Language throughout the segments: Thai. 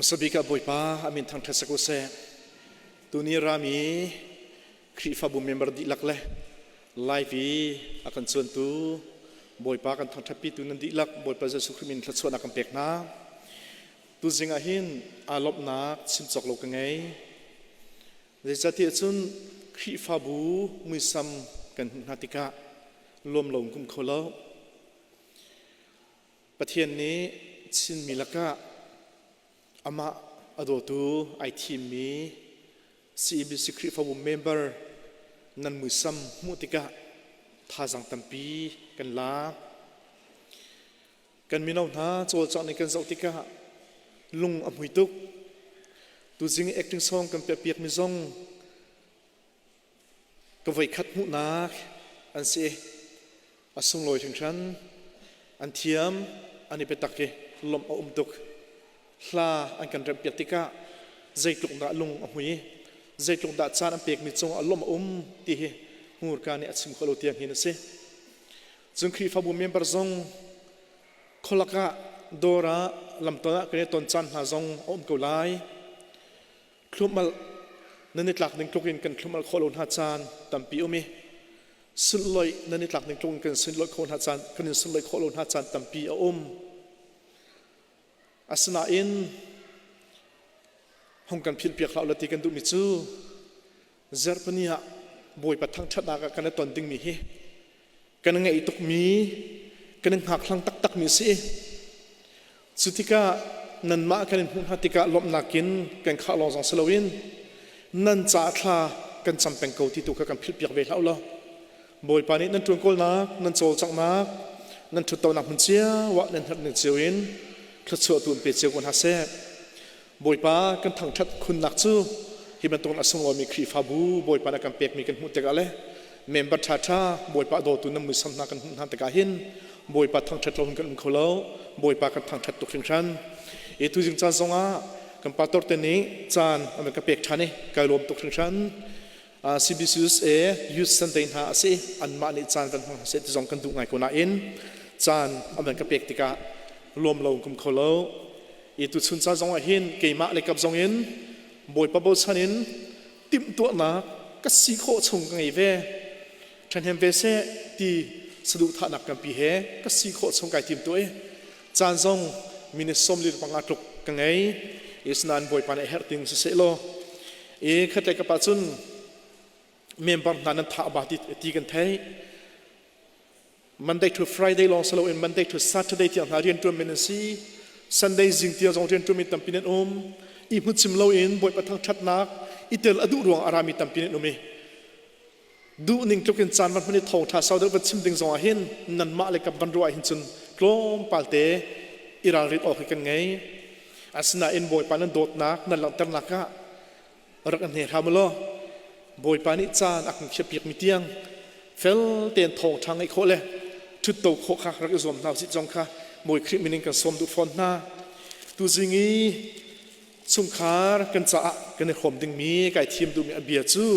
sabika Bawipa amin thang thasako se tuni rami krifa bu member di lak le live akan chuan tu Bawipa kan thang thapi tu nan di lak Bawipa Jesu Krimin thla chuan akan pek na tu zinga hin alop na simchok lo ka ngei zati chun krifa bu muisam kan natika lom lom kum kholo pathian ni chinmi laka ama adotu ai chinmi CEBC krifa bu member nan muisam mutika thazang tampi kan la kan minau na chol chak ni kan zautika lung amhuituk tu jing acting song kan piak mi zong ka vai khat mu na an se asung loi thing than an thiam ani petake lom tuk hla an kan rem piatika zaitluk da lung amhui zaitluk da chan an pek mi chong alom ti he hur ka ni achim kholo tiang hin se chung khri fa bu member zong kholaka dora lamtona kre ton chan ha zong ko lai khlumal nani tlak ning tlokin kan khlumal kholon ha chan tampi umi suloi nani tlak ning tlong kan suloi khon ha chan kan suloi kholon ha chan tampi asna in hong kan phil piak la ti kan du mi chu zarpania Bawipa thang thana ka kan ton ding mi hi kan ngei tuk mi kan hak hlang tak mi si sutika nan ma kan hun hatika lom nakin kan kha lo jang selowin nan cha thla kan champeng ko ti tu ka kan phil piak ve hlau lo Bawipa ni nan tuang kol na nan chol chang na nan thu to na hun chia wa nan hat ni chewin thla chu tu pe chew kon ha se Bawipa kan thang that khun nak chu hi ban tong asung mi khri fa bu Bawipa na kan pek mi kan hu te ga le member tha Bawipa do tu nam mu sam na kan hu ta ka hin Bawipa thang that lo hun kan kholo Bawipa kan thang that tuk thing than e tu jing cha zonga kan pator te ni chan am ka pek thani ka lom tuk thing than CBC youth sunday ha ase an ma ni chan kan se ti zong kan du ngai ko na in chan am ka pek tika lom lo kum kholo e tu chun cha zonga hin ke ma le kap zong in Bawipa bo chanin tim to na ka si kho chung ngai ve than hem ve se ti sadu tha nak kan pi he ka si kho chung kai tim to e chan zong mini som lir panga tuk ka ngai isnan Bawipa na herting se lo e khatle ka pa chun member nan tha ba ti kan thai Monday to Friday long salo in Monday to Saturday ti na rian tu ministry Sunday jing ti zong rian tu mi tampinen i mu chim lo in Bawipa thang that nak itel adu ruang arami tampinen umi du ning tukin chan man phani thong tha sau de ba chim ding zong a hin nan ma le ka ban ro a hin chun klom palte iral rit ok kan ngai asna in Bawipa nan dot nak nan lang tar naka rak an he ramlo Bawipa ni chan ak khepik mi tiang fel ten thong thang ai khole thu to kho kha rak zom naw si jong kha moi khri mining kan som du fon na tu zingi sum khar kan cha kan khom ding mi kai thim du mi abia chu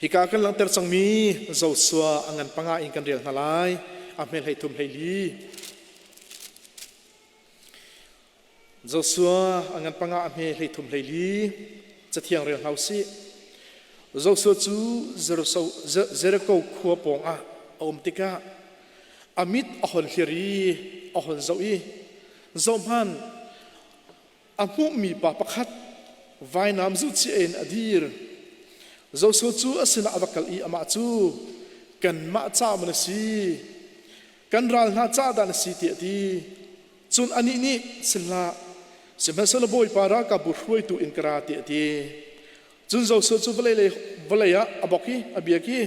hika kan lang ter chang mi zo suwa angan panga in kan rel halai a mel hai thum hai li zo suwa angan panga a mel hai thum hai li chathiang rel hau si zo suwa chu zero ko khua pong a om tika amit ahon hleri ahon zoi zomhan amu mi pa pakhat vai nam zu chi en adir zo so chu asina avakal i ama chu kan ma cha man si kan ral na cha dan si ti chun ani ni sila semesal Bawipa ra ka bu hroi tu in kra ti chun zo so chu valaya aboki abiaki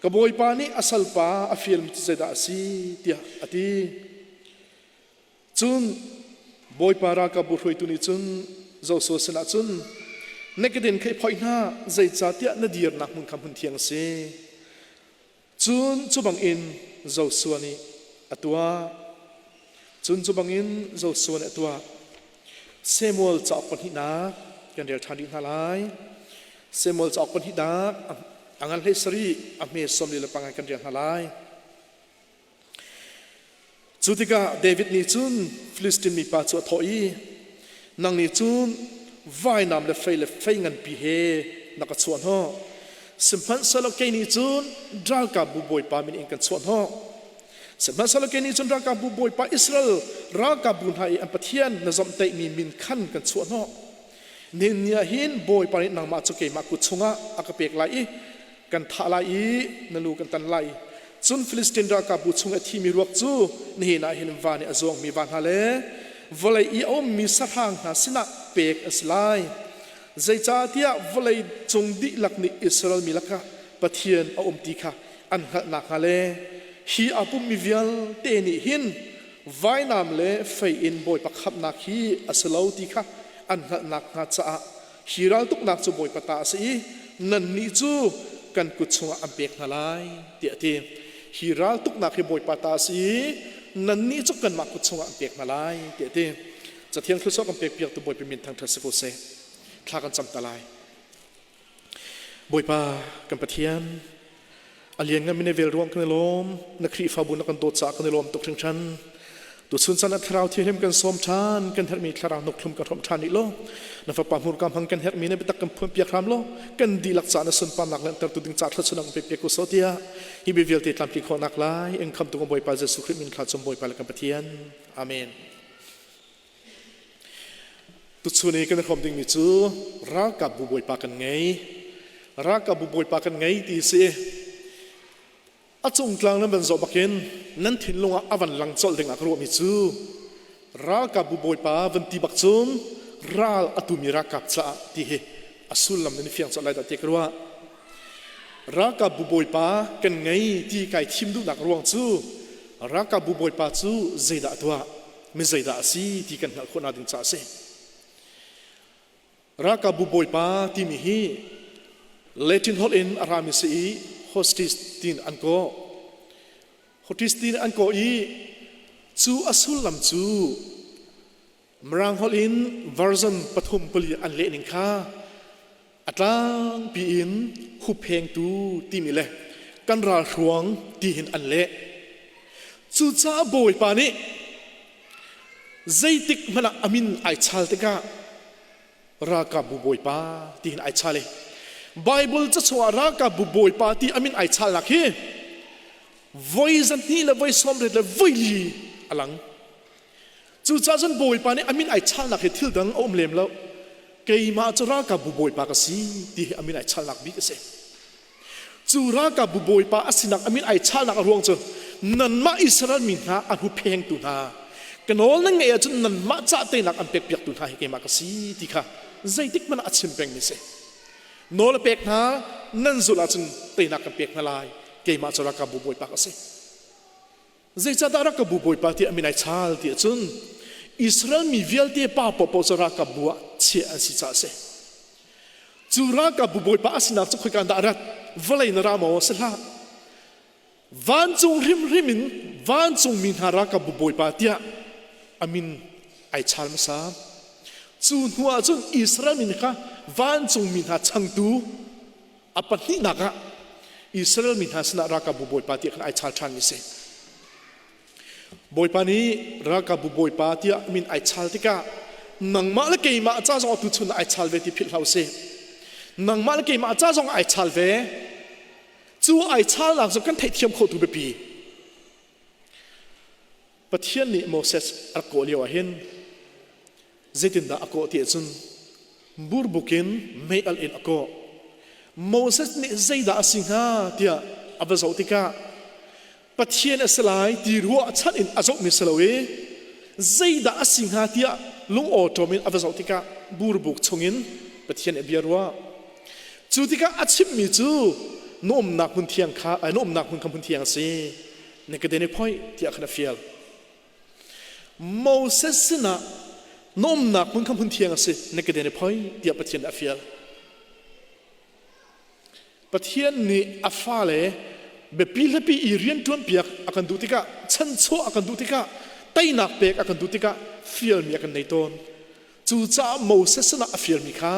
ka Bawipa ni asal pa a film ti zeda si ti ati chun Bawipa ra ka bu hroi tu ni chun zo so sina chun nekadin khai phoi na zai cha tia na dir nak mun kham hun thiang se chun chubang in zo suani atwa chun chubang in zo suani atwa Samuel cha kon hi na kan der thani halai Samuel cha kon hi da angal he sari ame som le pangai kan der halai จุดที่กาเดวิดนี่จุนฟิลิสตินมีป่าจัวถอยนางนี่จุนวายน้ำเลไฟงันปีเฮนักชวนห่อสมพันธ์สโลเกนี่จุนดรัลกับบุบอยปามินเองกันชวนห่อสมพันธ์สโลเกนี่จุนดรัลกับบุบอยปาอิสราเอลรัลกับบุญไฮอันปะเทียนนจอมเตมีมินขันกันชวนห่อเนียหินบอยปานินางมาจุเกมากุชงะอากเปกไลกันทาไลนลูกันตันไลจุนฟิลิสตินรัลกับบุชงะที่มีรวกจูนี่นาหินวานิอจงมีวานฮาเลวลัยอีอมมีสถางหาสินะเปกอสไลใจจ่าเทียวลัยจงดิลักนิอิสราเอลมีลักะปะเทียนอมติค่ะอันหักนักฮาเลฮีอาปุมีวิลเตนิหินไว้นามเลไฟอินบอยปักขับนักฮีอสลาวติค่ะอันหักนักฮาจ่าฮีรัลตุกนักจูบอยปะตาสีนันนิจูกันกุศลอัมเปกนาไลเตียทีฮีรัลตุกนักฮีบอยปะตาสีนันนี้จุกันมากุศลอันเปียกมาลายเดี๋ยวที่จะเที่ยงคริสต์อันเปียกตัวบอยเป็นมินทางเทศกุศลคลากันจำตาลายบอยป่ากันปะเทียนอเลียงกันไม่ในเวลรวมกันในลมนักขีฟ้าบุญนักกันโดดจากกันในลมตกถึงชั้นตุสุนสันอัตราวที่เห็นกันสมชานกันเฮมีคลารานกคลุมกันทอมชานอีโลนับปามหูกำพังกันเฮมีในบิตักกันพุ่มเปียกรามโลกันดีลักษณะสุนปามหลักเล่นแต่ตุดึงจากทัศนังเปียกกุศลเดียฮิบิเวลติดตามที่ขอนักลายเอ็งคำตุงบอยปาเจสุคริมินคลาจมบอยปาละกันปะเทียนอาเมนตุสุนีกันทอมดึงมิจูรักกับบุบอยปากันไงรักกับบุบอยปากันไงตีเสอาจงกลางนั้นเป็นโซบักเกนนั้นทิ้งลงอาวันหลังโซลถึงอักรวมิจูรักกับบุบอยปาวันตีบักจุนรัลอตุมิรักกับจ้าที่เหอสุลลำนั้นฟิอังสลายตัดเทกรัวรักกับบุบอยปากันไงที่ไก่ทิมดูนักรวงจูรักกับบุบอยปาจูเจดาตัวไม่เจดาสีที่กันหักคนอาดิงจ้าเสรักกับบุบอยปาที่มีฮีเลตินฮอลอินอารามิสีโฮสติสตินอันโกโฮสติสตินอันโกอีจูอสุลลำจูมรังฮอลินวาร์ซันปฐมปลีอันเละนิงคาอัตลังปีอินหุบเพงตูตีมิเลกันราหวงตีหินอันเละจูจ้าโบยปานิใจติกมันอามินไอชาลติกะรากับบุบอยปาตีหินไอชาเลไบเบิลจะสวารากับบุบอยปาตีอามินไอชาลนักเฮไว้จันนี่และไว้สมเด็จและไว้ลีอลังจูจ้าจันบอยปานี่อามินไอชาลนักเฮทิลดังอมเลมแล้วเกย์มาจะรากับบุบอยปากสีตีอามินไอชาลนักบิ๊กเสจูรากับบุบอยปาอสินักอามินไอชาลนักรวงเจนันมาอิสราเอลมินหาอันหุเพงตุนากันโอนั่งเอจนนันมาจ่าเตนักอันเปียกตุนาเฮเกย์มากสีที่ค่ะใจติกมันอัดชิมเป็งมิเสโนลเปกนานั่นสุดอาจจะเตนักกันเปียกนาลายเกย์มาจะรักกับบุบอยปากเสใจจะได้รักกับบุบอยปากที่อามินไอชาลที่จุนอิสราเอลมีเวลที่ป้าปอจะรักกับบัวเชี่ยอันสิจ่าเสจูรักกับบุบอยปากสินักจะคุยกันดารัดวันไหนนรามอสละวันจงริมินวันจงมินหารักกับบุบอยปากที่อามินไอชาลมาซาจูนหัวจุนอิสราเอลมินค่ะวันจงมินหาชังตูอปันนี่นักะอิสราเอลมินหาสนารักกับบุบอยปาที่ขันไอชาลทันมิเซบอยปานี้รักกับบุบอยปาที่มินไอชาลติกะนังมาเลเกย์มาจ้าจงตุชุนไอชาลเวที่พิลเฮาเซนังมาเลเกย์มาจ้าจงไอชาลเวจูไอชาลหลังจากกันเทียมโคตูเบปีปะเทียนนี่โมเสสอักโกเลียวเห็นเจตินดาอักโกเตียจุนบูร์บุกินไม่อัลอินอักโกโมเสสนี่ใจดาสิงหาเตียอับเซาติกะปะเทียนสลายตีรัวชัดอินอาจมิสลาเวใจดาสิงหาเตียลุงโอโตมินอับเซาติกะบูร์บุกชงอินปะเทียนเบียรัวจูติกะอาชิมมิจูโน้มนักพุนเทียงข้าโน้มนักพุนคำพุนเทียงสิในกระเด็นพอยที่อัคนาเฟียลโมเสสนะโน้มนักพุนคำพุนเทียงสิในกระเด็นพอยที่ปะเทียนอัฟเฟียลปะเทียนนี่อัฟฟาเลเบปีละปีอีเรียนจวนเปียกอากันดูติกะชันโซอากันดูติกะไตนักเปียกอากันดูติกะเฟียลมีอากันในต้นจูจ้าโมเสสนะอัฟเฟียลมีข้า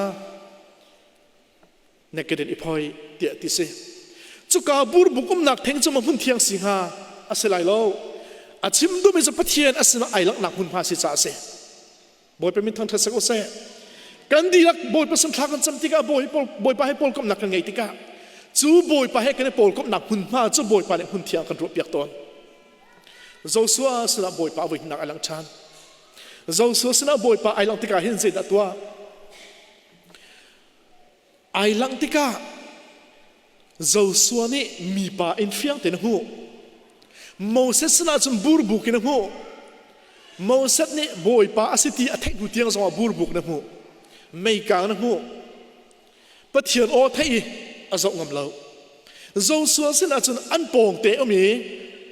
ในกระเด็นพอยเตียติเซจุกาบูร์บุกุมนักเทงจะมาพุ่นเทียงสิงหาอาศัยโล อาชิมดูไม่จะพัฒน์อาศัยไอหลักหนักหุ่นพาสิจ่าเสบอยไปมินทางทัศน์ก็เสกันดีลักบอยประสันทากันจำติกาบอยไปให้ปอลกับหนักกันไงติกาจูบอยไปให้กันปอลกับหนักหุ่นพาจูบอยไปเนี่ยหุ่นเทียงกันรูปเปียกตอนโจสัวสนะบอยไปเอาไว้หนักไอหลังชานโจสัวสนะบอยไปไอหลังติกาเห็นเสด็จตัวไอหลังติกาโจสัวนี่มีป่าอินเฟียงเต็นหูโมเสสน่าจะบูรบุกนะหูโมเสสนี่บอยป่าอาศัยที่อัฐิกุเตียงสว่าบูรบุกนะหูไม่กลางนะหูปะเทียนโอไทยอาจงงำเราโจสัวสิน่าจะอันปองเตอมี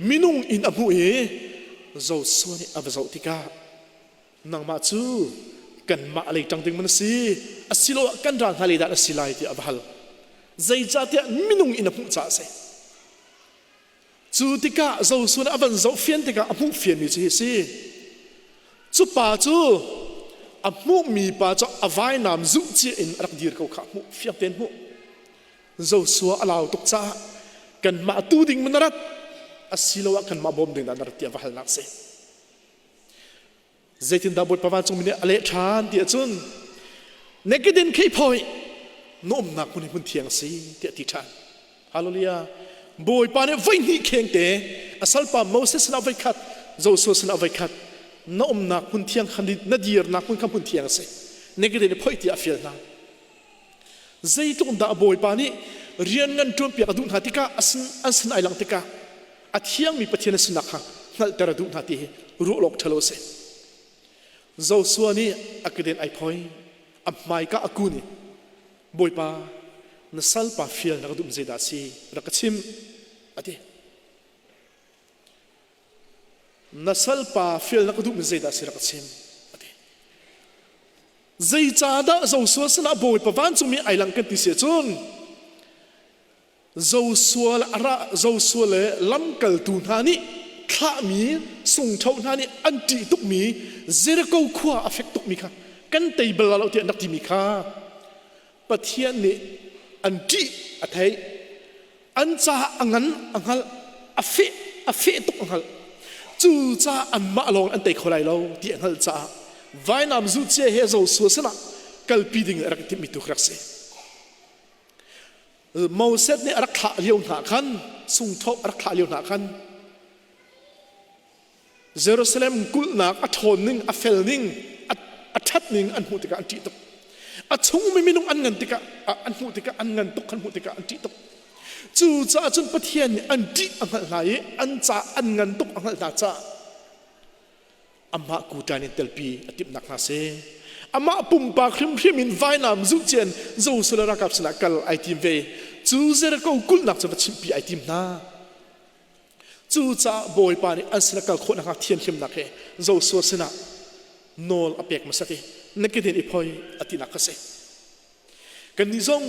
มินุงอินอหูโจสัวนี่อาจจะติกานางมาจูกันมาอะไรจังตึงมันสิอาศิโลกันรางฮาลีดาอาศิลายที่อับฮัลใจจัดที่มินุงอินอหูจ่าเสจูติกาโจสัวนี่อาจจะเฟียนติกาอหูเฟียนมีจีสิจูป่าจูอาหูมีป่าจูอวัยนามจุจีอินรักดีร์เขาขาหูเฟียงเต็นหูโจสัวอลาวตุกจ้ากันมาตูดิ่งมันรัดอาศิโลกันมาบอมดิ่งนั้นรัดที่อับฮัลนักเสใจถึงดาบดประวันจงมีอะไรชานเดียจุนเนกเดินขี้พอยน้อมนักคนในพื้นเทียงสีเดียติชานฮาเลลูยาบอยปานไว้นี่เข่งเตะอาศัยป่าโมเสสนาไว้ขัดโจสัวสนาไว้ขัดน้อมนักพื้นเทียงขันดินาดีร์นักพื้นคำพื้นเทียงสีเนกเดินพอยที่อาฟิลนาใจตุนดาบอยปานี่เรียนเงินจนเปียกดุนหาติกาอันไอหลังติกาอาเทียงมีปฏิเนสนักฮะนั่นแต่ระดุนหาติรู้หลอกทะเลเสโจสัวนี่อักเดนไอพอยอับไมก้าอากูนี่บอยปานัสัลปาฟิลนักดุมเจดาซีรักชิมอะดินัสัลปาฟิลนักดุมเจดาซีรักชิมอะดิใจจ้าดาโจสัวสนะบอยปาวันจุมีไอหลังกันติเสียจุนโจสัวละระโจสัวเลยลำกัลตูนานี่ข้ามีส่งเท่านั้นนี่อันจีตุกมีเจริญขวาอัฟเฟกตุกมีค่ะกันเตยเบลาเราเตียนักที่มีค่ะปะเทียนนี่อันจีอัฐิอันจ้าอังันอังฮัลอัฟเฟตุกอังฮัลจู่จ้าอันมาลองอันเตยคนไรเราที่อังฮัลจ้าไว้นำจู่เจ้าเฮโจสัวสนะกัลปีดิ่งรักที่มีตุกรักเสโมเสสนี่รักขาเลี้ยวหนาคันส่งทบรักขาเลี้ยวหนาคันเยรูซาเล็มกุลนักอัฐอนนิงอัฟเฟลนิงอัชัดนิงอันหูติกาอันจีตุกอัชงไม่มีนุ่งอันเงินติกาอันหูติกาอันเงินตุกอันหูติกาอันจีตุกจู่จ้าจนปะเทียนอันจีอันไหลอันจ้าอันเงินตุกอันไหลจ้าอามากูจานินเตลปีอติบนักนาเซอามาปุ่มปากคริมคริมินไฟนามจุเจนจู่สุลรักกับสนักกัลไอติมเวจู่เจริญกูกุลนักจะมาชิมปีไอติมนาจู่จ้าบอยปานี่อันสนักกัลคนนักเทียนเข้มนักเฮจู่สัวสนะโนลอเปียกมาสักทีนักเดินอีพอยอตินักเสกันนิจง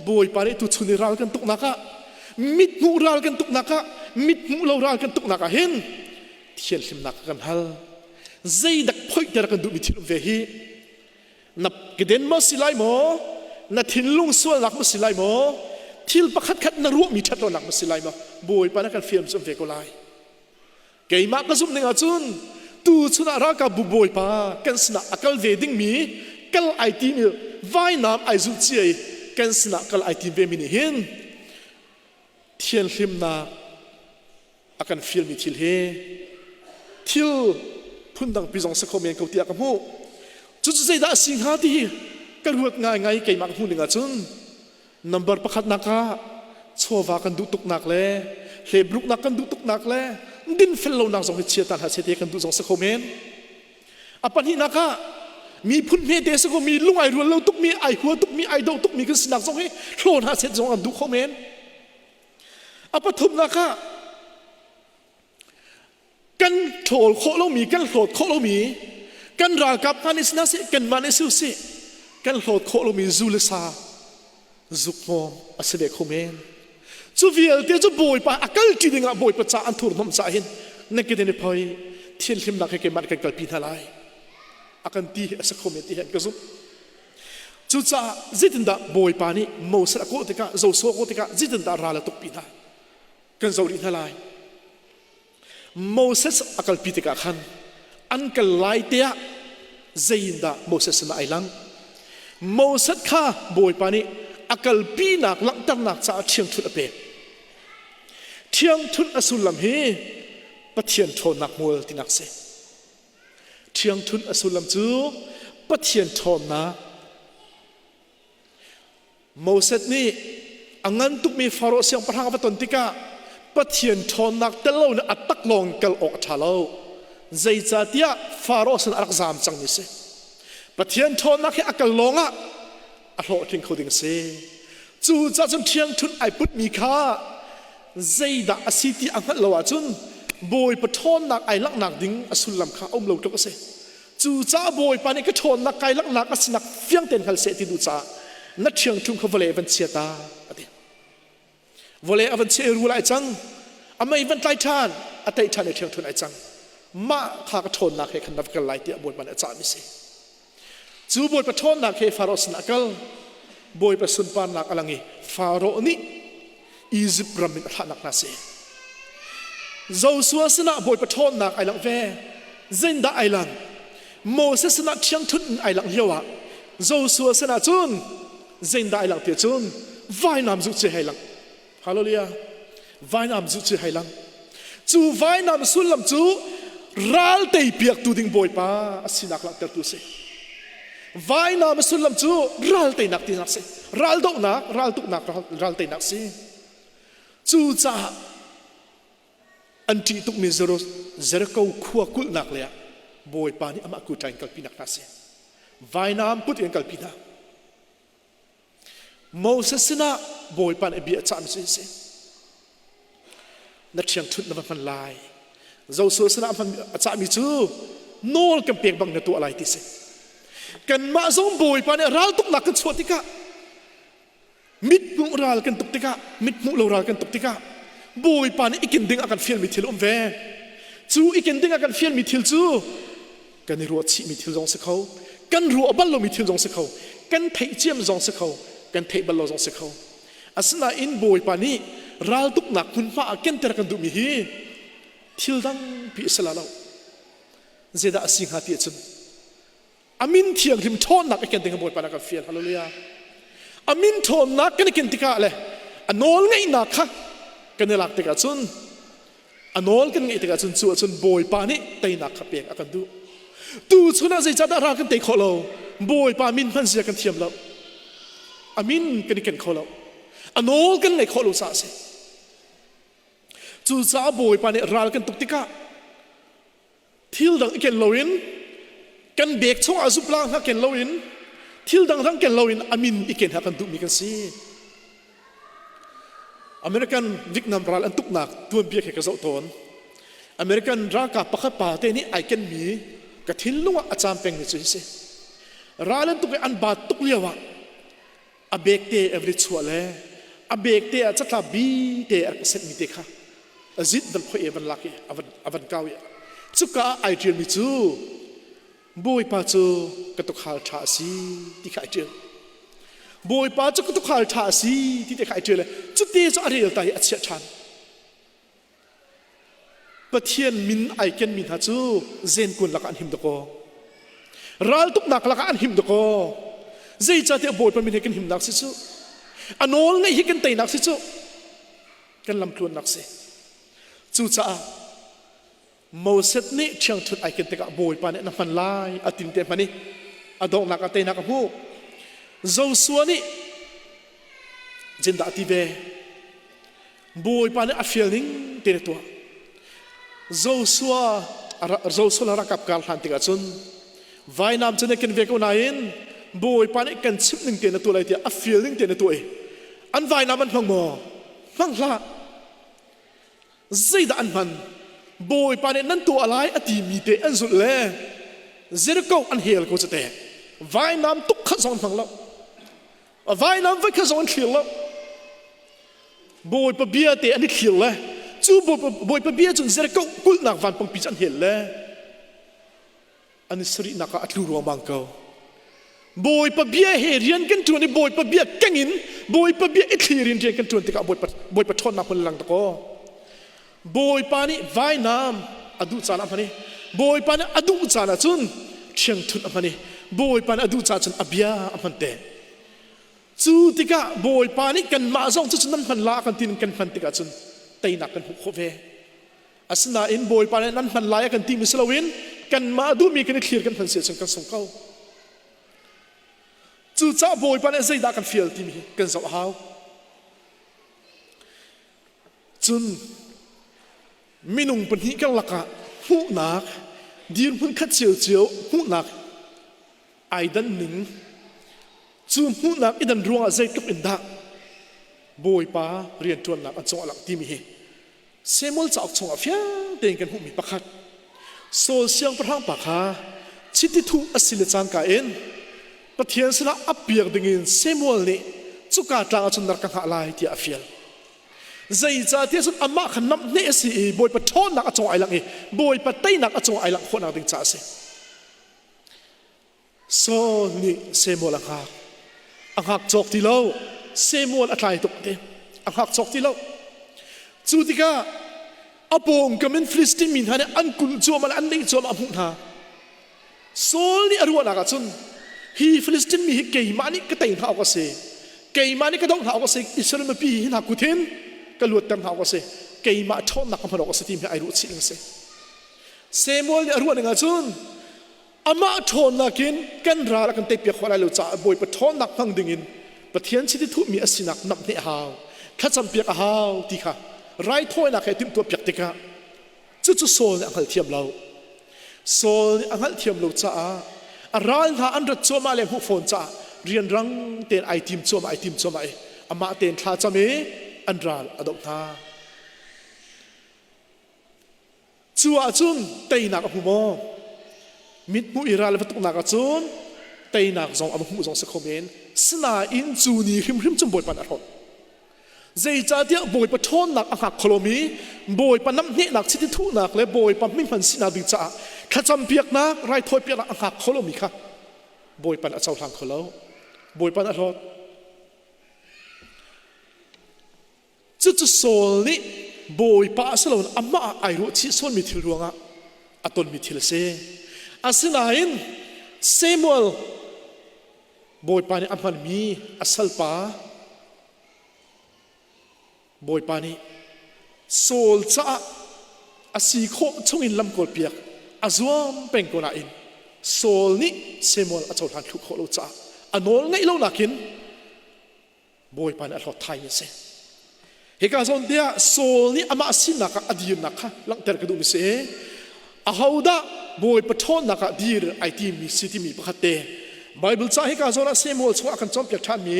บอยปานี่ตุชุนิรัลกันตุกนักมิดมูรัลกันตุกนักมิดมูเรารัลกันตุกนักเห็นเทียนเข้มนักกันฮัลใจดักพอยแต่ละกันดูมิทิลเวฮีนับกระเด็นมาสิไลโมนัดทิ้งลุงส่วนหลักมาสิไลโมทิลประคัดคัดนรกมีชัดเราหนักมาสิไลโมบอยปานักกันเฟียมจมเวกไลเกี่ยมากกระซุ่มหนึ่งอาจุนตูชุนารักกับบุบอยปากันสนะอักลเวดิ้งมีกัลไอทีมิลไว้น้ำไอจุดเจียกันสนะกัลไอทีมเวมินิหินเทียนหิมนาอากันเฟียมมีทิลเฮทิลพุ่นดังปีจงสะโคเมนเขาเตียกับหูจุดใจด่าสิงหาที่กระรวกง่ายเกี่ยมากหูหนึ่งอาจุนนับเบอร์ประคัดนักชัววากันดูตุกนักเลยเฮบรุกนักกันดูตุกนักเลยดินเฟลเรานักสงเหตุเชียตันหาเชียกันดูสงสะโคเมนอปันหินักมีพุ่นเมเดสก็มีลุงไอรัวเราตุกมีไอหัวตุกมีไอดอตุกมีกันสนักสงเหตุโคลนหาเชียสงกันดูโคเมนอปัทุมนักกันโถลโคเรามีกันโถลโคเรามีกันรากับมานิสนาสิกันมานิสุสิกันโถลโคเรามีซูเลซาซุกมอมอาเสเดโคเมนจูวิลเตจูบอยปะอักลจีดิงะบอยปะจ้าอันทุรนมจ้าหินนักเดินไปเที่ยวหิมนักเก็บมันกันกลปีนอะไรอากันตีอาศัยคอมเมนต์เห็นก็ซุจูจ้าจิตนดาบอยปานี่มอสระโคติกะโจโซโคติกะจิตนดาราละตุกปีนากันโจรินอะไร โมเสสอักลปิติกาขันอันกลไลเตียเจีนดาโมเสสน่าไอลังโมเสสข้าบอยปานีอักลปีนักลังตั้งนักจะเชียงทุนอเปเชียงทุนอสุลลำฮีปะเทียนโทนักมัวตินักเสเชียงทุนอสุลลำจูปะเทียนโทนักโมเสสนี่อังันตุกมีฟาโรห์เสียงประทังปะตนติกาปะเทียนโทนักเตลล์อัตตักลงกัลออกชาลาวใจจัดยาฟาโรห์สันอักซามจังนิเสปะเทียนโทนักให้อักลงอ่ะอัลโหทิ้งเขาดิ้งเสจู่จ้าจนเชียงทุนไอปุตมีค่าใจดาอสิติอังหัดลาวจุนบอยปะทอนนักไอลักนักดิ้งอสุลลำข้าอมเหลวตกเสจู่จ้าบอยปานี่ก็ทอนนักไอลักนักอสินักเฟียงเต็นขัลเสติดูจ้านัดเชียงทุนเขาวเลวันเชียตาอดีวเลวันเชียรู้ไรจังอเมย์วันไตทานอัตไตทานในเชียงทุนไอจังมาข้าก็ทอนนักให้ขันนับกันไล่เตียบอยปานอาจารย์มิเสจู่บอยปะทอนนักให้ฟาโรห์นักกัลบอยปะสุนปานนักอลังฟาโรห์นี่อียิปต์รามินอัลนักนาเสเจ้าสัวสนะบอยปะทอนนักไอลังเวเจนดาไอลังโมเสสนะเชียงทุนไอลังเฮียวะเจ้าสัวสนะจุนเจนดาไอลังเตียจุนวายน้ำจุดเจไอลังฮาโลเลียวายน้ำจุดเจไอลังจู่วายน้ำสุลลำจู่รัลเตยเปียกตูดิ่งบอยป้าสินักลักเตอร์ตูเสวายน้ำสุลลำจู่รัลเตยนักตีนักเสรัลตุกนักรัลตุกนักรัลเตยนักเสจู่จ้าอันที่ตุกมีเจรเขาขัวกุลนักเลยบอยป้านี่อามากุใจกัลปีนักนักเสวายน้ำพุทธยังกัลปีนักโมเสสนะบอยป้านี่เบียจามเสนัดเชียงทุนนับพันลายเจ้าสัวสนะพันจามิจูโนลกันเปียกบังในตัวอะไรที่เสกันมาส่งบอยป้านี่รัลตุกนักกันสวดติกะมิดมุรัลกันตุกติกะมิดมุลรัลกันตุกติกะบอยป้านี่อีกินดิ้งอากันเฟียลมิทิลเวจูอีกินดิ้งอากันเฟียลมิทิลจูกันรัวชีมิทิลจงสเขากันรัวบัลโลมิทิลจงสเขากันเทเจียมจงสเขากันเทบัลโลจงสเขาอาสนะอินบอยป้านี่รัลตุกนักคุณฟ้ากันเตระกันดูมิฮีทิลดังพิสลาลาวเจดาสิงหาติจุนอามินเทียงริมทอนนักกันดิ้งบอยป้านักเฟียลฮาโลเลียอามินทอนนักกันกินติกาเลยอันโนลไงนักค่ะกันหลักติกาจุนอันโนลกันไงติกาจุนชัวจุนบอยป้านี่เตยนักขับเปียกอากันดูตูชุนอะไรจัดรากันเตยขอเราบอยป้ามินพันเสียกันเทียมเราอามินกันกินขอเราอันโนลกันไงขอเราซาเสจู่จ้าบอยป้านี่รากันตุกติกาทิลดังอีกกันลวินกันเบกช่องอาซุปลางฮักกันลวินทิลดังทั้งกันลวินอามินอีกกันฮักกันดูมีกันสิอเมริกันวิกนัมรัลอันตุกนักตัวเบียกให้กระเจ้าตนอเมริกันรักกับปะขับป่าเตนี่ไอกันมีกระทิลลุงอาจารย์เป็งนี่จุดสิรัลอันตุกอันบาดตุกเลียวะอเบกเตเอเวอร์ชัวเล่อเบกเตอาจัตลาบีเตอร์เซนมิเตค่ะอจิตดัลพอเอวันลักเออวันเก้าอย่างจุกะไอเดียมิจูบอยป้าจูกระตุกขาลท่าสีที่ขายเจอบอยป้าจูกระตุกขาลท่าสีที่ขายเจเลยจุดเดียวจะอะไรอยู่ใต้อัจฉริยะประเทศมินไอเกนมินฮัจูเจนกุนลักอันหิมตะโกรัลตุกนักลักอันหิมตะโกเจจัดเดียบอยป้ามินให้กันหิมนักสิจูอันโน้นไงให้กันเตยนักสิจูกันลำพลวนนักสิจูจ้าโมเสสนี่เชียงทุนไอเกนเตกะบอยปานเนี่ยนับพันลายอติมเตมันนี่อดองนักอเตนักผู้โจสัวนี่จินดาติเวบอยปานเนี่ยอฟิลลิงเตนตัวโจสัวรักกับการหันติกะจุนไว้น้ำจุนเนี่ยกันเวกุนายนบอยปานเนี่ยกันชิปหนึ่งเตนตัวอะไรเดียอฟิลลิงเตนตัวอันไว้น้ำมันพังหมอพังละใจดาอันมันบอยปานเนี่ยนั่นตัวอะไรอดีมีเตอันสุดเลยเจรโกอันเฮลกูจะเตะไว้น้ำตุกขัดสอนพังแล้วไว้น้ำไว้ขัดสอนเขียวแล้วบอยปะเบียเตอันนี้เขียวเลยจูบอยปะเบียจนเจรโกกุลนักวันปังปีจันเฮลเลยอันนี้สรินักอัตลูรวงบังเกาบอยปะเบียเฮเรียนกันตัวนี้บอยปะเบียกังอินบอยปะเบียอิทลีเรียนกันตัวนี้ก็บอยปะทอนนักคนหลังตะโก บอยปานี่ไว้น้ำอดุจานะพันนี่บอยปานี่อดุจานะจุนเชียงทุนพันนี่บอยปานี่อดุจาจุนอบยาพันเตจูติกะบอยปานี่กันมาส่งจุดนั้นพันลากันตินกันพันติกะจุนเตยนักกันหุบขบเวอาสนาอินบอยปานี่นั้นพันลายกันติมิสลาวินกันมาดูมีกันเคลียร์กันพันเสียจนกันส่งเข้าจู่จ้าบอยปานี่ใจดักกันฟิลติมีกันสาวหาวจุนมินุงปนิกันลักะหูนักดีนพุ่งขัดเจียวหูนักไอดันหนึ่งจูมหูนักอิดันรัวใจกับอินดักบอยปาเรียนจวนนักอันจงหลักที่มีเซมอลจะออกจงอาฟิยเต็งกันหูมีประคัดโซเชียงประทังปากฮาชิติทุอสิลจานกาเอ็นปะเทียนสละอับเบียกดึงินเซมอลนี่จุกาตางจนนักกังหาลายที่อาฟิยใจจะที่สุดอามาขนับเนสีบอยปะทอนนักอจงไอหลังบอยปะเตยนักอจงไอหลังคนนักดึงจ่าเสโซนี่เซมอลอังหักจอกที่เราเซมอลอะไรตกเตอังหักจอกที่เราจูติกาอปงกับมินฟิลิสตินมินฮะเนี่ยอันกุลจวมันอันนี้จวมันหุ่นฮะโซนี่อรัวนักจุนฮีฟิลิสตินมีเกย์มานี่ก็เตยหาก็เสเกย์มานี่ก็ต้องหาก็เสอิสราเอลมาปีหินหักกุทินก็หลุดเต็มหาก็เสเกย์มาชนนักพนักก็เสทีมให้ไอรุสิงเสเซมอลนี่อรัวนักจุนอามาชนนักินกันราละกันเตะเปียกคนอะไรรู้จักบอยปะทอนนักพังดึงินปะเทียนชิดิทุมีอสินักนับเนหาวข้าจำเปียกหาวที่ค่ะไรถ้วยนักให้ทิ้งตัวเปียกติกะจุดโซนอังหัลเทียมเราโซนอังหัลเทียมเราจ้าอารันหาอันรัดโจมาเลี้ยงหูโฟนจ้าเรียนรังเต็นไอทีมโจมาไอทีมโจมาอามาเต็นท่าจำเออันรัลอดอกท่าจัวจุนเตยนักหูโมมิดมุอิราเลวัตุนักจุนเตยนักจงอามาหูจงสกอมเมนสนาอินจูนีหิมหิมจมบอยปันอรรถใจจ่าเดียบอยปะทอนนักอังหักโคลมีบอยปะน้ำเนนักชิติทุนักและบอยปะมิ่งพันสินาดึงจ่าข้าจำเปียกนักไรถอยเปียกนักอังหักโคลมีค่ะบอยปะนักเจ้าทางโคลบอยปะนักรถจุดโซลนี่บอยปะสโลนอามาไอรุชิโซนมิทิลรวงะอัตนมิทิลเซอาศินาอินเซมัลบอยปะนี่อัมพันมีอัสลปาบอยปานีโซลจ้าอาศัยโคชงอินลำกอลเปียกอาจวมเป็นคนอินโซลนี่เซมอลอาจจะทันทุกคนรู้จ้าอันนู้นไงเราหนักินบอยปานีเราไทยเสียเหตุการณ์ส่วนเดียโซลนี่อามาสินักอดีตนักหลังแต่กระดูกมิเสอาฮาวดาบอยปะทอนนักดีร์ไอทีมีสิที่มีประคัตเตไบเบิลจ้าเหตุการณ์ส่วนเซมอลช่วยกันจอมเปียกท่านมี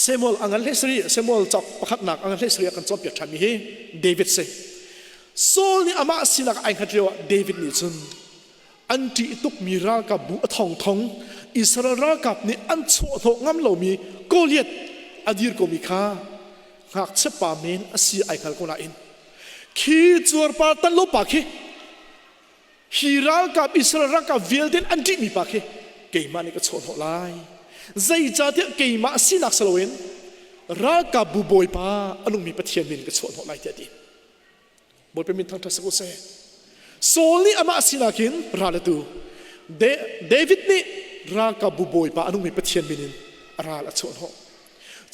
เซมอลอังกฤษรีเซมอลจับประคัตนักอังกฤษรีกันจอมเปียกท่านมีเดวิดเซโซลนี่อามาสินักไอคัดเรียกว่าเดวิดนี่จุนอันที่ตุกมีรากับบุทองทองอิสราเอลกับนี่อันโฉดงามเหล่ามีโกเลียดอดีตก็มีค่าหากเชปาเมนอาศัยไอคัดคนละอินขีจวร์ปาตันโลปาคีฮิราลกับอิสราเอลกับเวลเดนอันที่มีปาคีเกย์มานี่ก็โฉดหัวไลใจจ่าเดียเกย์มาสินักสโลเวนรากับบุบอยปาอันนุ่มมีปะเทียนมินก็โฉดหัวไลเดียดีบอยเป็นมินทางทัศกุเซโซลนี่อามาสินักินราเลตูเดวิดนี่รากับบุบอยปาอันนุ่มมีปะเทียนมินราละโฉดหัว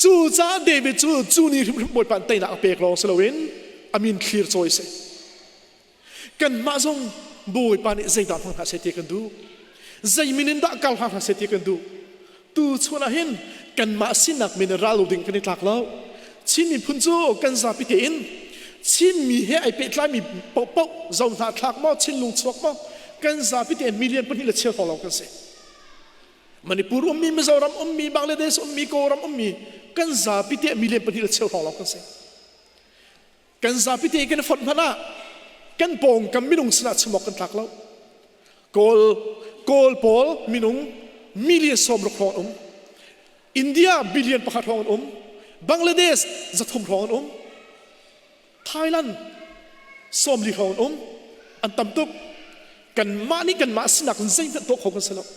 จู่จ้าเดวิดจู่นี่บอยปานเตยนักเปกลองสโลเวนอามินคลีร์จอยเซกันมาจงบอยปานี่ใจดำพังหาเสตีกันดูใจมินินดักกัลหาเสตีกันดูตูชวนเห็นกันมาสินักมินราลูดิ่งกันในหลักแล้วชินมีพุ่นโจกันซาปิเตอินชินมีเฮไอเป็ดไลมีปอกปอกเจ้าหน้าหลักมั่ชินลุงชวกมั่กันซาปิเตอินมิเลียนปนิละเชี่ยวของเรากันเสมันนี่ปูรุมีมิซารัมมีบังเลเดสมีโกรัมมีกันซาปิเตอินมิเลียนปนิละเชี่ยวของเรากันเสกันซาปิเตอินกันฝนพนากันปองกันมินุงสนัดสมองกันหลักแล้วโกลปอลมินุงมิเลียนสมรครองอินเดียบิลเลียนประคัตรองบังเลเดสจะทุ่มรองไทยแลนด์สมรีรองอันต่ำตุกกันมานี่กันมาสนักใจเป็นตัวของกันสลับ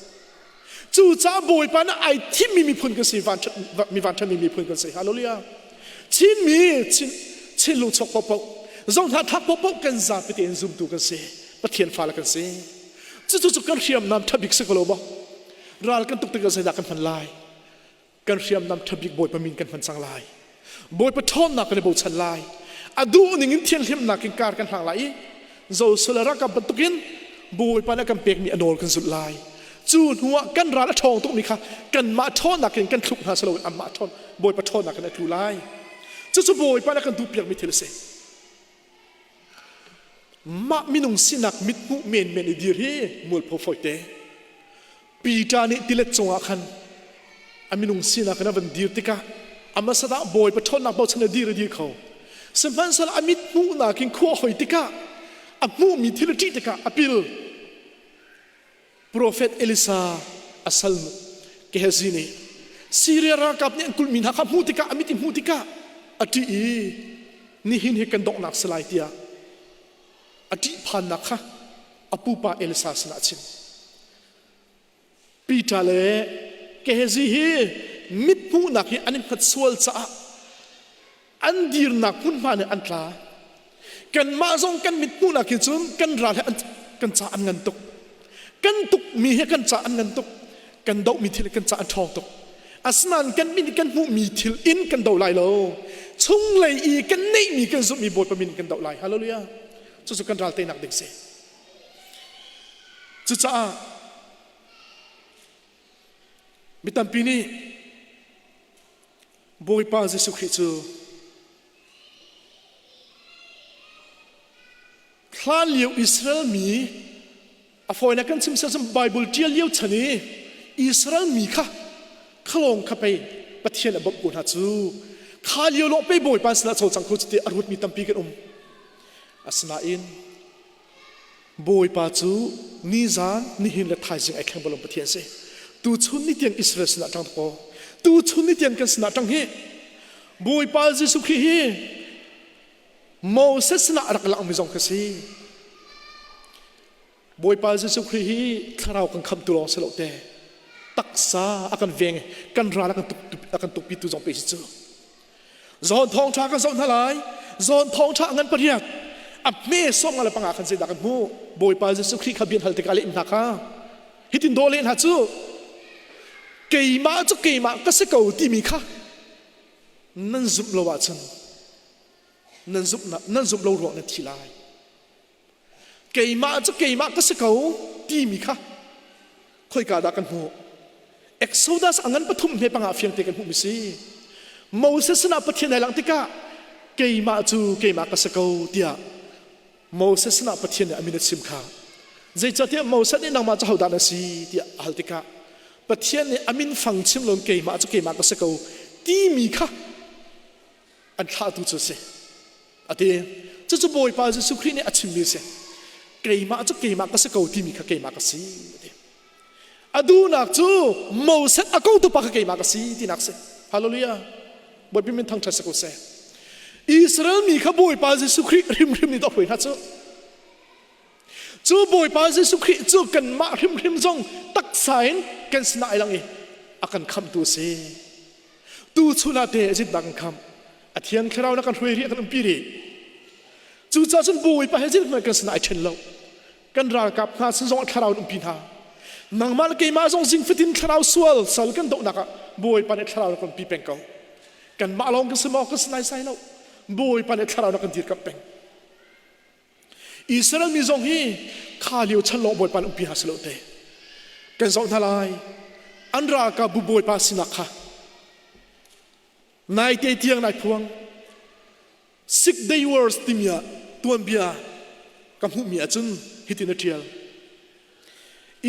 จู่จ้าบอยปานะไอที่มีพุ่นกันสิวันมีวันที่มีพุ่นกันสิฮาเลลูยาชิน เช่นลุงชกปกจงทักปกกันซาไปเตียนซุ่มตูกันเสปะเทียนฟ้าละกันเสจุกันเรียมน้ำทับิกสักโลบ่ราลกันตุกตะกันเสดากันพันลายกันเรียมน้ำทับิกบอยปะมินกันพันสังลายบอยปะทอนนักกันในโบชันลายอดูนิ่งเทียนเทียมนักกินการกันห่างไหลโจสุลรักกับบัตุกินบอยปะนักกันเปียกมีอโนลกันสุดลายจูนหัวกันราละทองตุกมีค่ะกันมาทอนนักกันทุกหาสโลอัมมาทอนบอยปะทอนนักกันในทูลายจุบอยปะนักกันดูเปียกมีเทเลเซมามินุงสินักมิดมุเมนอีดีรีมูลพอฟอยเตปีจานิติเลตจงอาคันอามินุงสินักนับวันดีติกะอามาสดาบอยปะทอนนักบ่ชนะดีเขาสมัยสละอามิดมุนักกินขั้วหอยติกะอามุมีทิลติติกะอาปิลโปรเฟตเอลิซาอัสซัลมเกฮซินีซีเรียรักับเนี่ยกุลมินหักมูติกะอามิติมูติกะอดีนี่หินเหกันดอกนักสลายเตียอดีพันนักฮะอปูปาเอลิซาสนาชินปีตาเลเกฮซิฮีมิดมูนักอันนี้ขัดสวลจ้าอันดีร์นักคุณมาเนี่ยอันตรากันมาส่งกันมิดมูนักกินจุนกันราให้กันจ้าอันเงินตกกันตุกมีให้กันจ้าอันเงินตกกันดอกมีทิลกันจ้าอันทองตกอาสนานกันมีกันมูมีทิลอินกันดอกไหลโลชุ่งไหลอีกันนี่มีกันสุดมีบทประมินกันดอกไหลฮาเลลูยาจุดกันราเตนักเด็กเสจุดจ้ามิตัมปีนี้บอยปาเยซูคริสต์คลานเลี้ยวอิสราเอลมีอฟอยนักกันซิมเซมไบเบิลเจียเลี้ยวชนีอิสราเอลมีค่ะขลงเข้าไปปะเทียนบบกุนฮัจูข้าเลี้ยวลงไปบอยปาสนาโซจังคุจิตอรุณมีตัมปีกันอาสนาอินบอยปาจูนิจานนิหินและไทยจึงไอแข่งบอลปะเทียนเสตูชุนนิเตียนอิสราเอลสนาจังโตตูชุนนิเตียนกันสนาจังเฮบอยปาเยซูคริสต์โมเสสนารักลังมิจงกษีบอยปาเยซูคริสต์ข้าเรากันคำตุลองสโลเตตักษาอากันเวงกันราอากันตุกปิตุจงไปสิจูจอนทองชากันจอนทลายจอนทองชาเงินปริยัติอับเมส่งอะไรปังอาคันเสดักันหูบอยปาเยซูคริสต์ขบินฮัลติกาเลอินทักฮะฮิตินโดเลนฮัจูเกยมาจุเกยมาก็สิเกาตีมีค่ะนั่นจุบโลวาชันนั่นจุบโลรวนั่นทีลายเกยมาจุเกยมาก็สิเกาตีมีค่ะค่อยกาดากันหูเอ็กโซดัสอังนั้นปฐุมในปังอาเฟียงเตกันหูมิซีโมเสสนาปะเทียนในหลังติกะเกยมาจูเกยมาก็สิเกาเดียโมเสสนาปะเทียนในอามินซิมค่ะใจจัดเดียโมเสสเนี่ยนางมาจะเอาดานาซีเดียฮัลติกะปะเทียนในอามินฟังชิมลงเกยมาจุเกยมาก็สิเกาตีมีค่ะอันข้าดูจุเสอดีจะจะบอยปาเยซูคริสต์เนี่ยอชิมมีเสเกยมาจุเกยมาก็สิเกาตีมีค่ะเกยมาก็สิอดูนักจูโมเสสอากตุปากเกยมากสีที่นักเสฮาเลลูยาบอยพิมินทั้งทัศกุเสอิสราเอลมีขบวยปาเยซูคริสต์ริมนี่ต่อไปนะจูบอยปาเยซูคริสต์จูกันมาริมจงตักสายกันสนายลังเออากันคำตัวเสตูชุนาเตจิตดังคำอธิยันคราวนักการคุยเรียกกันปีรีจูจ้าจนบอยปาเยซูคริสต์กันสนายเช่นเรากันรากับหาสนองคราวนุ่มปีนานังมาลเกยมาส่งสิ่งฟิตินคราวสวลสัลกันตกนักบอยปานคราวนักปีเป็งเขากันมาลองกันสมองกันสไลด์ไซแล้วบอยปานคราวนักดีกับเป็งอิสราเอลมีส่งฮีข้าเลี้ยวฉันลงบอยปานปีหาสโลเตกันส่งทลายอันรากับบุบอยปาสินักค่ะนายเตียงนายพวง six day wars ติมียตัวเบียกับหุ่มเมียจุนฮิตินเทียล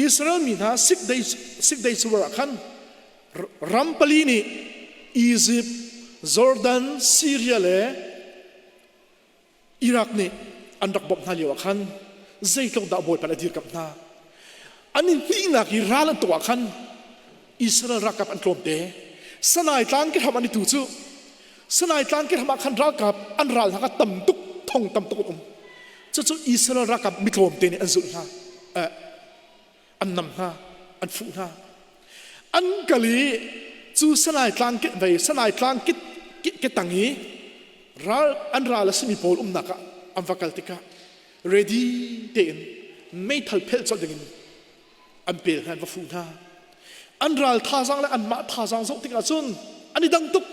อิสราเอลมีนะsix days war ขันรัมปลีนีอียิปต์จอร์แดนซีเรียเลอิรักนี่อันดักบบนาเลียวขันใจตกดาวบอยปานดีกับนาอันนี้นี่นักอิราลันตัวขันอิสราเอลรักกับอันกลมเดสนายตั้งกิทำอันนี้ถูกจูสนายตั้งกิทำอันรักกับอันรัลหักตั้มตุกทองตั้มตุกจู่อิสราเอลรักกับมิกลมเดนี่อันสุดนะอันนำหน้าอันฟุ้งหน้าอันกะลีจูสนายกลางกิดไว้สนายกลางกิดตังนี้ ral an ral simi pol naka am vakal tika ready ten mai thal phel chol dingin an pel han va fu na an ral tha jang la an ma tha jang zo tika chun ani dang tuk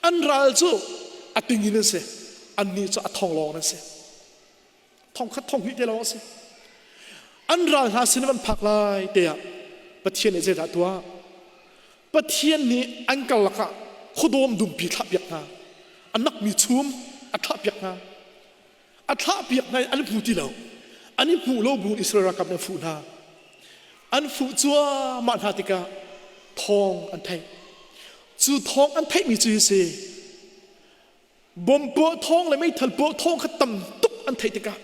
an ral chu atingin se an ni chu athong long na se thong khat thong ni te lo se an ral ha sin man phak lai te ya pathian e je da tua pathian ni an kal laka khodom dum pi thap yak na anak mi chum athap yak na athap yak na an pu ti lo ani pu lo bu Israel kap na fu na an fu chua ma tha tika thong an thai chu thong an thai mi chu se bom po thong le mai thal po thong khatam tuk an thai tika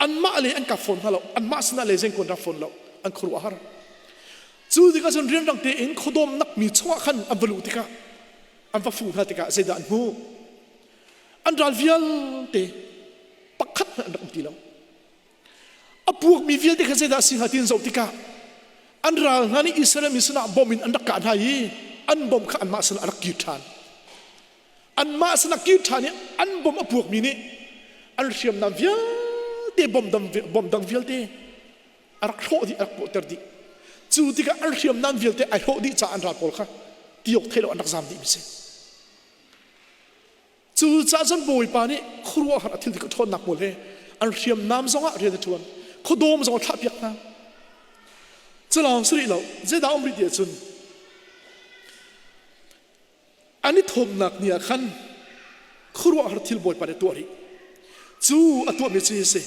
an ma le an ka phone halo an ma sna le jeng kon ra phone lo an khru har chu tika chon riam dang te in khodom nak mi chwa khan an valu tika an va fu ha tika se da an hu an ral vial te pakhat an dak ti lo apuak mi vial te kha se da sing hatin zo tika an ral ngani Israel mi sna bomin an dak ka thai an bom kha an ma sna rak ki than an ma sna ki than ni an bom apuak mi ni an riam nam vial te bom dang vial te arak tho di arak po ter di chu tika an riam nam vial te ai ho di cha an ral pol kha tiok thelo an dak zam di mi se chu cha jan Bawipa ni khruwa har athil dik thon nak mol he an riam nam zonga re de tuan khodom zong thap yak na chalong sri lo je da omri de chun ani thom nak nia khan khruwa har thil Bawipa de tuari chu atwa mi chi se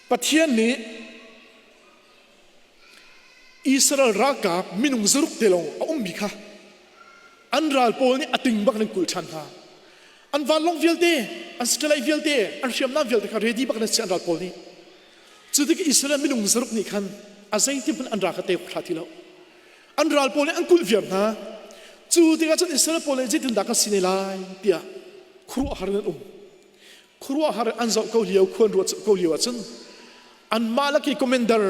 pathian ni Israel Ralkap minung zuruk telong umbi kha an ral pol ni ating bak nang kul chan ha an valong vialte an stelai vialte an siam na vialte ka ready bak na chan ral pol ni chu dik Israel minung zuruk ni khan azai ti pun an ra ka te khathi lo an ral pol ni an kul viam na chu dik a chan Israel pol ji tin da ka sinelai tia khru har nan khru har an zo ko liau khon ro ko liau chan an malaki commander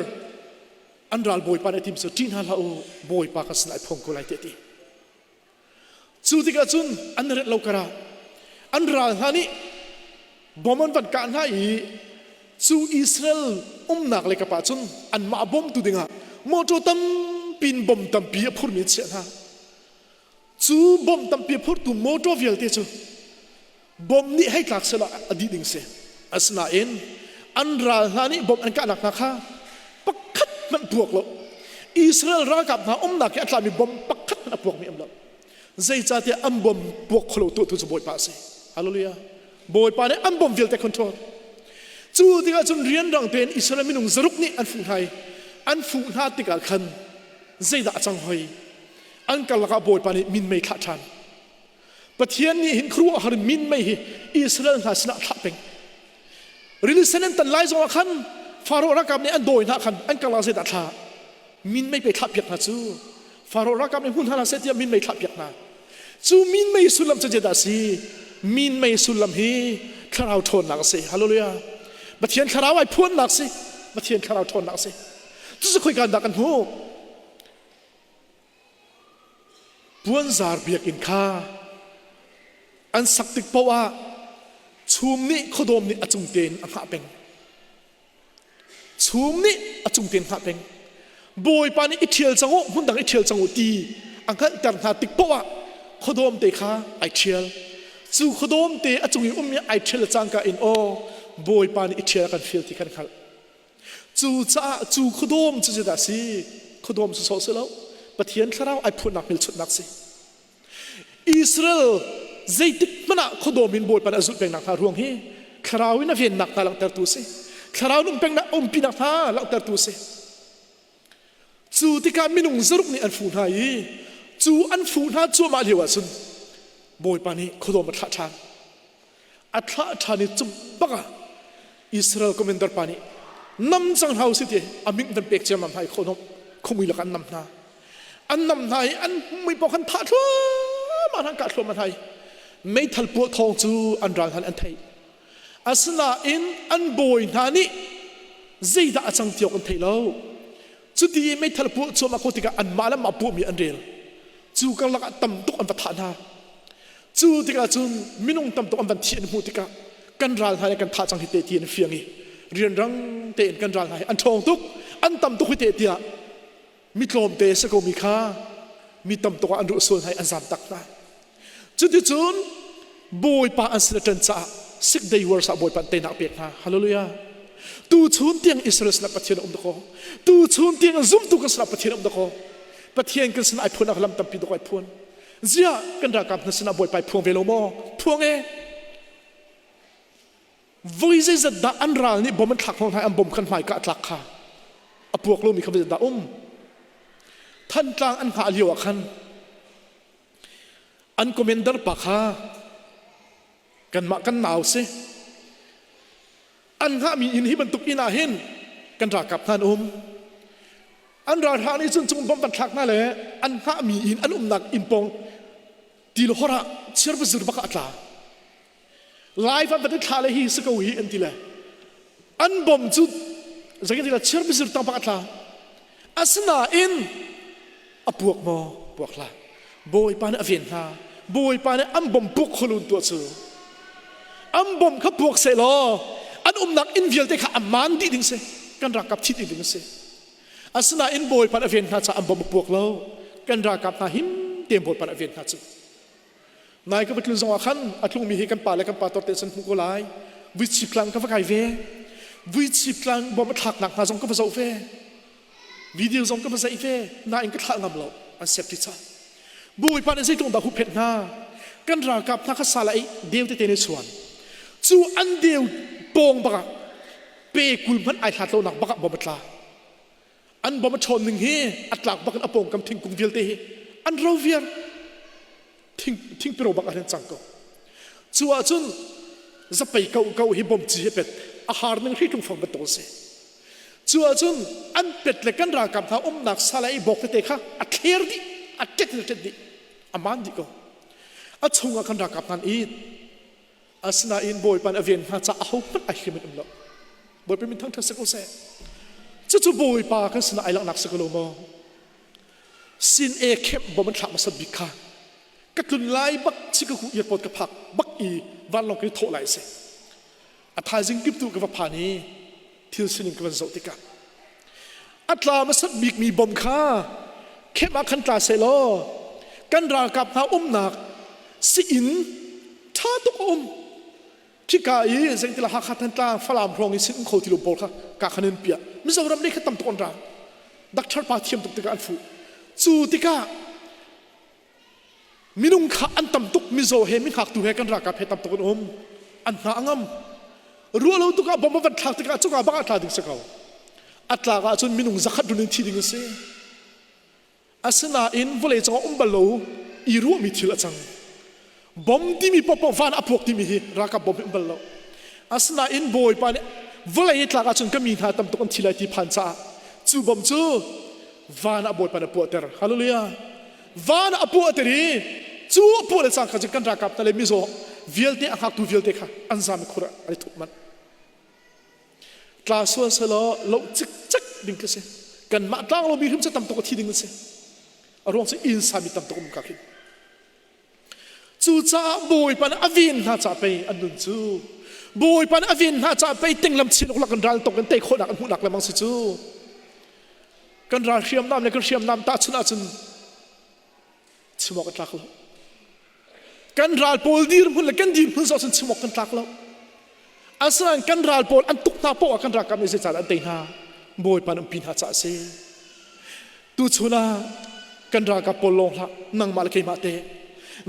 an ral Bawipa na tim so tin ha la o Bawipa ka snai phong ko lai te ti chu tika chun an ret lo kara an ral hani bomon van ka na I chu Israel nak le ka pa chun an ma bom tu dinga mo to tam pin bom tam pi phur mi che na chu bom tam pi phur tu mo to vial te chu bom ni hai klak sela adi ding se asna en an ral hani bom an ka nak na kha pakhat man tuak lo Israel Ralkap na nak ke atla mi bom pakhat na puak mi am lo zai cha te ambom puak kholo tu tu Bawipa se hallelujah Bawipa ne ambom vil te control chu tika chun rian rang ten Israel minung zaruk ni an fu hai an fu na tika khan zai da chang hoi an kalaka Bawipa ni min mai kha than pathian ni hin khru har min mai hi Israel ha sna tha peng rilisanen tan lai zo khan faro Ralkap ni an doi na khan an kala zai da tha min mai pe tha piak na chu faro Ralkap ni hun hala setia min mai tha piak na chu min mai sulam che da si min mai sulam hi kharau thon nak se hallelujah bathian kharau ai phun nak se bathian kharau thon nak se tu se khoi kan da kan hu puan zar biak in kha an saktik pawa chum ni khodom ni achung ten a kha peng chum ni achung ten kha peng Bawipa ni ithial chango hundang ithial chango ti angka tar na tik pawa khodom te kha ai thial chu khodom te achungi ummi ai thial changka in o Bawipa ni ithial kan feel ti kan khal chu cha chu khodom chu da si khodom su so se lo pathian tharau ai phun nak mil chut nak si Israel zaitik mana khodom in Bawipa na zul peng nak tha ruang hi kharawin na ven nak ta lang tar tu se kharaw num peng na pi nak tha lang tar tu se chu tika minung zaruk ni an fu na yi chu an fu na chu ma lewa sun Bawipa ni khodom tha than atha thani chu baka Israel commander pani nam chang hau si te aming dan pek cham hai khodom khomui la kan nam na an nam nai an mui po khan tha thwa ma han ka thwa ma hai mei thal pu thong chu an ral han an thai asna in an boy na ni zeida achang tiok an thai lo chu ti mei thal pu chu ma ko tika an ma la ma pu mi an rel chu kang laka tam tuk an patha na จูติกาจุนมินุงตั้มตัวอันบันเทียนหูติกากันรัลหายกันท่าจังหิเตเทียนเฟียงอีเรียนรังเตนกันรัลหายอันทองตุกอันตั้มตุกหิเตเตียมีโลมเตสก็มีค่ามีตั้มตัวอันรุส่วนให้อันสามตักนะจุดที่จุนบอยปาอันสิจันจ่าสิกเดย์วอร์สบอยปันเตนักเปียกนะฮาเลลูยาตูชุนเตียงอิสราเอลสนับปะเทียนตะโกตูชุนเตียงซุ่มตุกันสนับปะเทียนตะโกปะเทียนกันสนับไอพูนอักลำตั้มปีตะโกไอพูนเจ้ากันรักกับนัสนับบอยไปพวงเวโลโมพวงวิเศษดาอันรัลนี่บ่มันถักของไทยอันบ่มขันหมายกะตักค่ะอพวกเรามีคำวิจารณ์ท่านกลางอันหาเลียวขันอันคอมเมนเดอร์ปากค่ะกันมากันหนาวสิอันหามีอินที่บรรทุกอินาเห็นกันรักกับท่านอันราธานี่จนบ่มันถักนั่นแหละอันหามีอินอันหนักอินปองตีโลหะเชื่อว่าสุดบักอัตลาไลฟ์อันเป็นท่าเลยฮิสกวีอันที่ละอันบ่มจุดสังเกตละเชื่อว่าสุดตั้งบักอัตลาอาสนาอินอพวกมอพวกละบอยปานอเวียนฮาบอยปานอันบ่มปุกขลุนตัวซูอันบ่มขับพวกเสลออันหนักอินเวียลเตะขาอันมันดีดึงเสกันรักกับทิดดึงเสอาสนาอินบอยปานอเวียนฮาจะอันบ่มพวกเรากันรักกับนาหิมเตรียมบอยปานอเวียนฮาจูนายก็เป็นลุงสงขันอัตลุงมีเหกันป่าและกันป่าตัวเตสันพุงกุไลวิจิพลังก็ว่าไงเววิจิพลังบ่มาถักหนักนาจงก็ภาษาเววิดีโอจงก็ภาษาเวนายก็ถักงำเราอันเสพติดจ้าบุยปานสิตรงดาวหุบเพชรนากันรักกับนักสาลัยเดียวเตในส่วนจูอันเดียวปองบักเปกุลมันไอหัดเราหนักบักบ่มาตลาอันบ่มาชนหนึ่งเฮอัตลักบักอันอปองกำทิ้งกุงเวียลเตอันเราเวียนทิ้งเปโรบักอันจังก็ชัวจุนจะไปเก่าให้บ่มจีเป็ดอาหารนึงที่ทุ่งฟังเป็นตัวเสียชัวจุนอันเป็ดเล็กกันรักกับท่าหนักสลายบอกเตะค่ะอัดเคลียร์ดิอัดเก็ตดิอามันดิก็อัดชงกันรักกับท่านอีดอาสนาอินบอยปันอเวียนหาจะเอาปันไอเขมินละบอยเป็นมินทั้งทั้งสักโอเซ่จะบอยปากันสนาไอหลังหนักสักโลโมสินเอเข้มบ่มันถักมาสับบิค่ะกัดลุนไล่บักชิกกูเอียดปอดกับผักบักอีวันลองกันโถไหลเสอัฐาจิงกิบตูกับพานีทิลสินิงกับวันโซติกาอัตลามาสับบิกมีบอมค่าเข้มอาคันตาเซโลกันรากับหาหนักสิอินท่าตุกที่กายสิ่งที่เราหาขัดทันตาฝรั่งพรองอิสินโคติลุบอลค่ะกาขันนเปียมิจฉาเราไม่ได้ขัดตั้มตุกันราดักชาร์ปาเทียมตุกติกาอันฟูจูติกามินุงข้าอันตั้มตุกมิโซเฮมิขักตุเฮกันรักกับเฮตั้มตุกันอันหางงรัวเราตุกะบ่มาวันทักติกาจุกะบักอัตลาดิสกาวอัตลากาจนมินุงจักดุนินทีดิงเสอาสนาอินวเลจังบาโลอีรัวมิทิละจังบอมที่มีปอปวานอพวกที่มีรักกับบอมบาโลอาสนาอินบอยปานวเลตลากาจนก็มีหาตั้มตุกันทีละที่พันจ่าจูบอมจูวานอบอยปานปวดเตอร์ฮาเลลูยาวานอปวดเตอร์จูปวดจังขจักันรักกับทะเลมิโซวิลเตอหักตูวิลเตค่ะอันซามคุระอะไรทุกมันกลาส่วนเสลอเราจิกดิ่งกันเสกันมาตั้งเรามีขึ้นจะตั้มตุกันทีดิ่งกันเสอารมณ์สิอินสามิตั้มตุกันกักินจูจ้าบอยปานอวินหาจ่าไปอันนุนจูบอยปานอวินหาจ่าไปติงลำชินอกหลักกันรันตกกันเตะโคนักอันหุ่นหนักเลยมังสิจูกันรันเชียมน้ำเลยกันเชียมน้ำตาชนะจนชิมอกกันตักแล้วกันรันโพลดีร์หุ่นเลยกันดีร์หุ่นสาวจนชิมอกกันตักแล้วอาศัยกันรันโพลอันตุกตาโปะกันรักกันไม่ใช่จ่าอันเตะหาบอยปานอันพินหาจ่าเซตูชนะกันรักกับโพลลงละนั่งมาเลยมาเตะ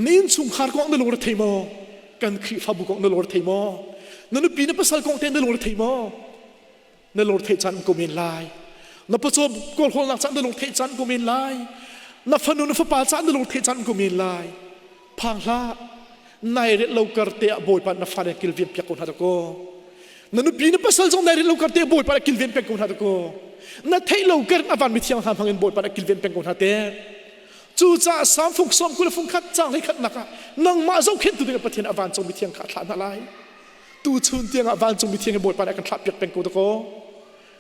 นินชุมขารกองนลงรถไทยมอกันขีฟาบุกองนลงรถไทยมอนั่นปีนปัสสาวะกองเตนนลงรถไทยมอนลงรถไทยจันก็มีลายนับประจบกอลคนหลังจันนลงรถไทยจันก็มีลายนับฟันนุนฟ้าป่าจันนลงรถไทยจันก็มีลายพังละนายเรื่องเราเกิดเตะบอยปันนับฟันกิลเวียนเปียกคนหาตะโกนั่นปีนปัสสาวะจงนายเรื่องเราเกิดเตะบอยปันกิลเวียนเปียกคนหาตะโกนั่นไทยเราเกิดอวันมิเทียงหามพังเงินบอยปันกิลเวียนเปียกคนหาเตะจูจ่าสามฟุกซ้อมคุณฟุกขัดจ้างให้ขัดนักนังมาเจ้าเข็นตัวเดียวประเทศอวานจงมีเทียงขาดหลานอะไรตูชุนเทียงอวานจงมีเทียงบทปานกันขับเปียกเป็นกูตะโก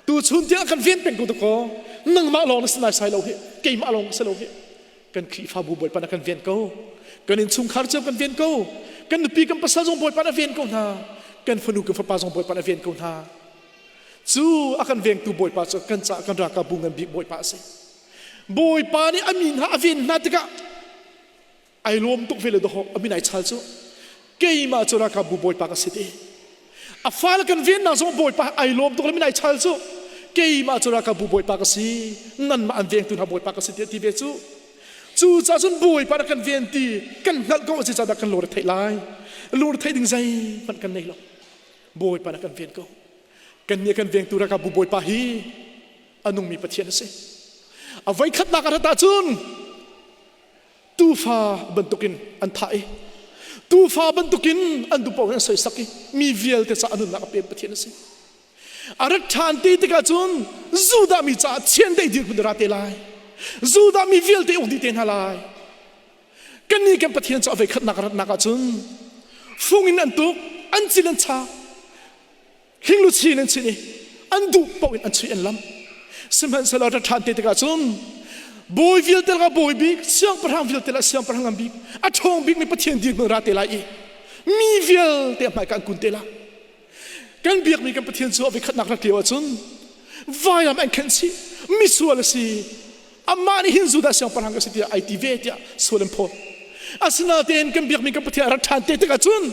ตูชุนเทียงกันเวียนเป็นกูตะโกนังมาลองนักสนายสายเราเหเกยมาลองสโลเห กันขีฟ้าบุบอยปานักันเวียนกูกันอินซุงคาร์เจ้ากันเวียนกูกันนุปีกันภาษาจงบอยปานัเวียนกูนากันฟนุกันฟ้าจงบอยปานัเวียนกูนาจูอากันเวียนตูบอยปาจกันจะกันรักกับบุงกันบีบอยปาสิบอยปานี่อามินฮะเวียนนาติกะไอรวมตุกเวลดอกอามินไอชาจูเกี่ยมาจะรักกับบุบอยปากสิทีอาฟ้าละกันเวียนนาจงบอยปาไอรวมตุกอามินไอชาจูเกี่ยมาจะรักกับบุบอยปากสินั่นมาอันเวียนตูนับบอยปากสิทีที่เวจูจูจ้าจนบอยปานักันเวียนตีกันนัดก็จะจะดักกันโหลดไทยไลโหลดไทยดึงใจมันกันในหรอกบอยปานักันเวียนก็กันเนี่ยกันเวียนตูรักกับบุบอยปาฮีอันนุ่งมีปะเทียนสิเอาไว้ขัดนักอัตตาจุนตูฟ้าบรรทุกินอันไทยตูฟ้าบรรทุกินอันดูปองอันใส่สักมีเวลแต่จะอันนุ่นนักเป็นปะเทียนสิอารักฐานตีติกาจุนจูดามีจ่าเชียนได้ดีกุนราเตลัยจูดามีเวลแต่องดีเตนฮาลายกันนี่กันปะเทียนจะเอาไว้ขัดนักรัตนักจุนฟุงอินอันตุกอันจิลันชาหิงลุชีนันชินีอันดูปองอันชีอันลำสมัยสลารักฐานตีติกาจุนบอยวิลเตลกับอยบิกเสียงประหังวิลเตลเสียงประหังบิกอัดทองบิกมีปะเทียนดีกุนราเตลัยมีวิลเตลไม่กันกุนเตลากันเบียกมีกันปะเทียนชัวไปขัดนักรักเดียวจุนวายามแอนเคนซีมิสวลซีอามานี่หินจูดาเสียงปรังกันสิที่ไอทีเวทีสวลพออาสนาเตนกันเบียกมีกันปะเทียนรักทันเตติกาจุน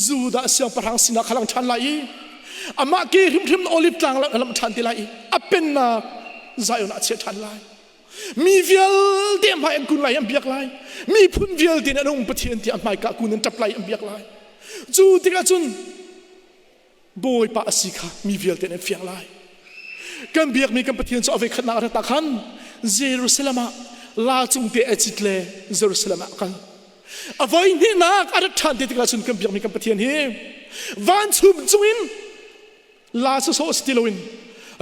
จูดาเสียงปรังสินาขลังทันไลอามาเกริมริมโอลิฟตังลำทันเตไลอาเป็นนาใจอนาเชียทันไลมีเวลเดียมให้อันกุนไลอันเบียกไลมีพุ่นเวลเดียนอันองปะเทียนที่อันไม่กะกุนอันจับไลอันเบียกไลจูติกาจุนบอยปาสิกามีเวลเตนเฟียงไลกันเบียกมีกันปะเทียนจะเอาไปขัดนักรัตขันเยรูซาเล็มลาจุงเตอจิตเลเยรูซาเล็มกันเอาไว้เนี่ยนักอารักฐานเตติกาจุนกันเบียกมีกันปะเทียนเฮวันชุบจุนลาสุโซสติโลวิน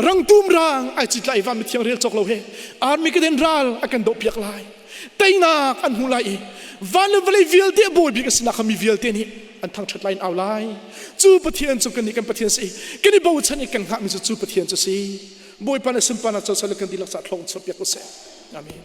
รังตุมรางไอจิตไลวันมีเทียงเรียลจอกโลเฮอาร์มีกันเดนรัลอากันโดเบียกไลแต่นักอันหูไลวันเลวเลเวลเตบอยบีกันสินักมีเวลเตนี่อันทางชัดไลน์เอาไลจูปะเทียนจูกันนี่กันปะเทียนสิกันนี่บ่าวฉันนี่กันหามิจูปะเทียนจูสิบ่อยปานสิมปานจะสลักกันดีลักษณะทองสเปียกกุศลอาเมน